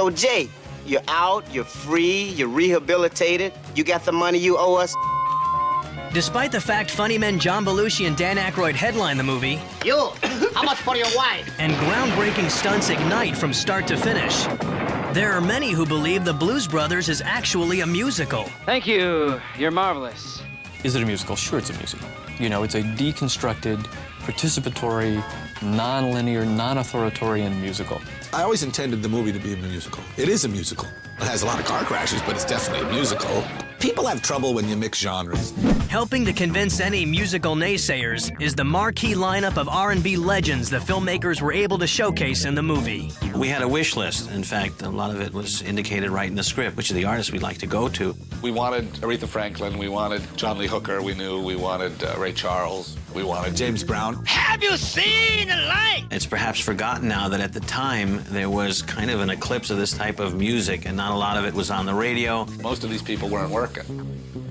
So, Jay, you're out, you're free, you're rehabilitated, you got the money you owe us. Despite the fact funny men John Belushi and Dan Aykroyd headline the movie, You, how much for your wife? and groundbreaking stunts ignite from start to finish, there are many who believe The Blues Brothers is actually a musical. Thank you. You're marvelous. Is it a musical? Sure, it's a musical. You know, it's a deconstructed, participatory, non-linear, non-authoritarian musical. I always intended the movie to be a musical. It is a musical. It has a lot of car crashes, but it's definitely a musical. People have trouble when you mix genres. Helping to convince any musical naysayers is the marquee lineup of R&B legends the filmmakers were able to showcase in the movie. We had a wish list. In fact, a lot of it was indicated right in the script, which are the artists we'd like to go to. We wanted Aretha Franklin, we wanted John Lee Hooker, we wanted Ray Charles, we wanted James Brown. Have you seen the light? It's perhaps forgotten now that at the time there was kind of an eclipse of this type of music, and not a lot of it was on the radio. Most of these people weren't working.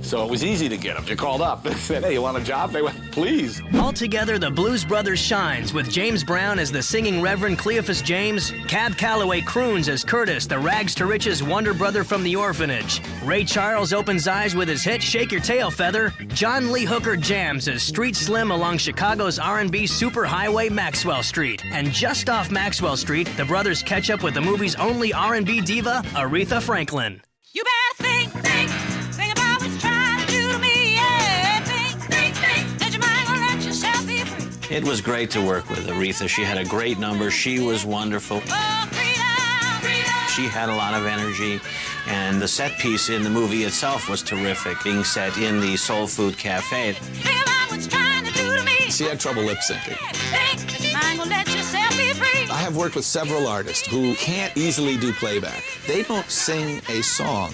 So it was easy to get them. You called up, they said, hey, you want a job? They went, please. Altogether, the Blues Brothers shines, with James Brown as the singing Reverend Cleophas James, Cab Calloway croons as Curtis, the rags-to-riches wonder brother from the orphanage. Ray Charles opens eyes with his hit Shake Your Tail Feather. John Lee Hooker jams as Street Slim along Chicago's R&B superhighway Maxwell Street. And just off Maxwell Street, the brothers catch up with the movie's only R&B diva, Aretha Franklin. You better think about what you're trying to do to me, yeah. Think, that you might gonna let yourself be free. It was great to work with Aretha. She had a great number. She was wonderful. Oh, freedom. She had a lot of energy, and the set piece in the movie itself was terrific, being set in the Soul Food Cafe. Think about what you're trying to do to me. She had trouble lip syncing. Think that you might gonna let yourself be free. I have worked with several artists who can't easily do playback. They don't sing a song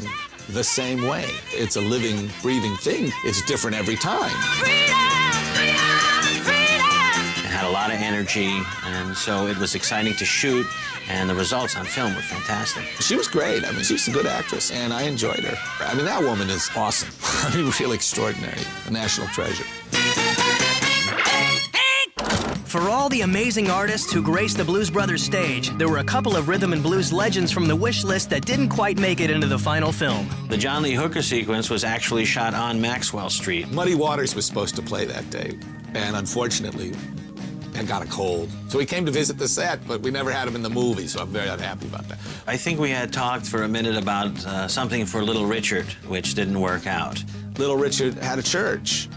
the same way. It's a living, breathing thing. It's different every time. Freedom. It had a lot of energy, and so it was exciting to shoot, and the results on film were fantastic. She was great. I mean, she's a good actress, and I enjoyed her. I mean, that woman is awesome. I mean, really extraordinary. A national treasure. For all the amazing artists who graced the Blues Brothers stage, there were a couple of rhythm and blues legends from the wish list that didn't quite make it into the final film. The John Lee Hooker sequence was actually shot on Maxwell Street. Muddy Waters was supposed to play that day, and unfortunately, had got a cold. So he came to visit the set, but we never had him in the movie, so I'm very unhappy about that. I think we had talked for a minute about something for Little Richard, which didn't work out. Little Richard had a church.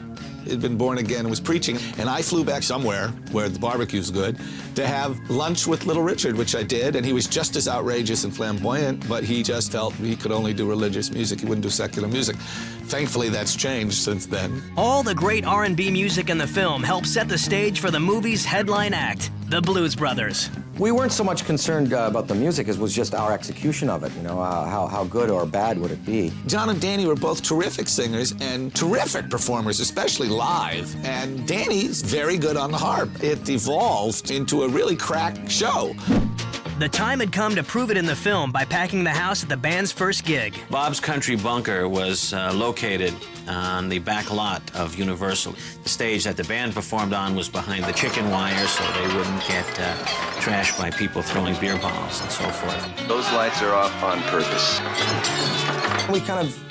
He'd been born again and was preaching, and I flew back somewhere where the barbecue's good to have lunch with Little Richard, which I did, and he was just as outrageous and flamboyant, but he just felt he could only do religious music. He wouldn't do secular music. Thankfully, that's changed since then. All the great R&B music in the film helped set the stage for the movie's headline act, the Blues Brothers. We weren't so much concerned about the music as was just our execution of it, you know, how good or bad would it be. John and Danny were both terrific singers and terrific performers, especially live. And Danny's very good on the harp. It evolved into a really crack show. The time had come to prove it in the film by packing the house at the band's first gig. Bob's Country Bunker was located on the back lot of Universal. The stage that the band performed on was behind the chicken wire, so they wouldn't get trashed by people throwing beer bottles and so forth. Those lights are off on purpose. We kind of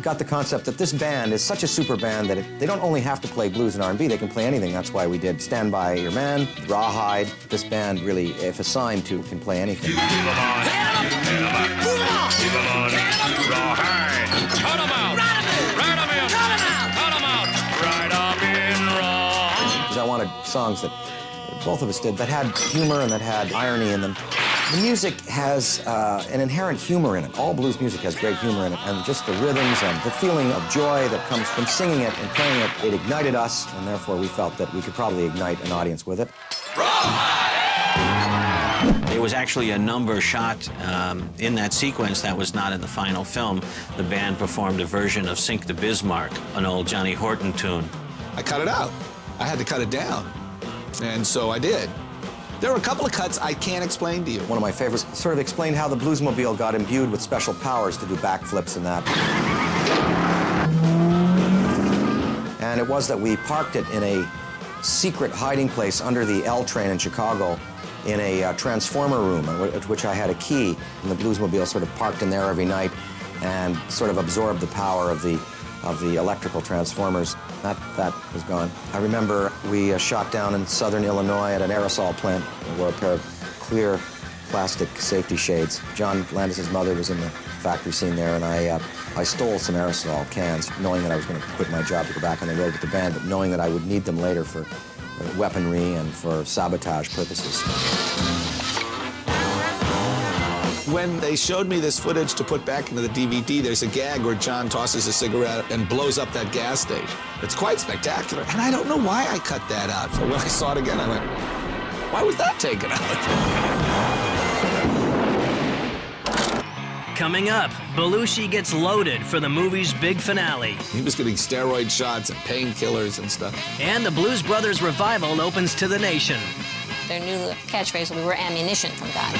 got the concept that this band is such a super band that they don't only have to play blues and R&B, they can play anything. That's why we did Stand By Your Man, Rawhide. This band really, if assigned to, can play anything. I wanted songs that both of us did that had humor and that had irony in them. The music has an inherent humor in it. All blues music has great humor in it, and just the rhythms and the feeling of joy that comes from singing it and playing it, it ignited us, and therefore we felt that we could probably ignite an audience with it. There was actually a number shot in that sequence that was not in the final film. The band performed a version of Sink the Bismarck, an old Johnny Horton tune. I cut it out. I had to cut it down, and so I did. There were a couple of cuts I can't explain to you. One of my favorites sort of explained how the Bluesmobile got imbued with special powers to do backflips and that. And it was that we parked it in a secret hiding place under the L train in Chicago, in a transformer room, which I had a key, and the Bluesmobile sort of parked in there every night and sort of absorbed the power of the electrical transformers. That was gone. I remember we shot down in southern Illinois at an aerosol plant. We wore a pair of clear plastic safety shades. John Landis's mother was in the factory scene there, and I stole some aerosol cans, knowing that I was going to quit my job to go back on the road with the band, but knowing that I would need them later for weaponry and for sabotage purposes. When they showed me this footage to put back into the DVD, there's a gag where John tosses a cigarette and blows up that gas station. It's quite spectacular, and I don't know why I cut that out. So when I saw it again, I went, why was that taken out? Coming up, Belushi gets loaded for the movie's big finale. He was getting steroid shots and painkillers and stuff. And the Blues Brothers revival opens to the nation. Their new catchphrase will be, "We're ammunition from God."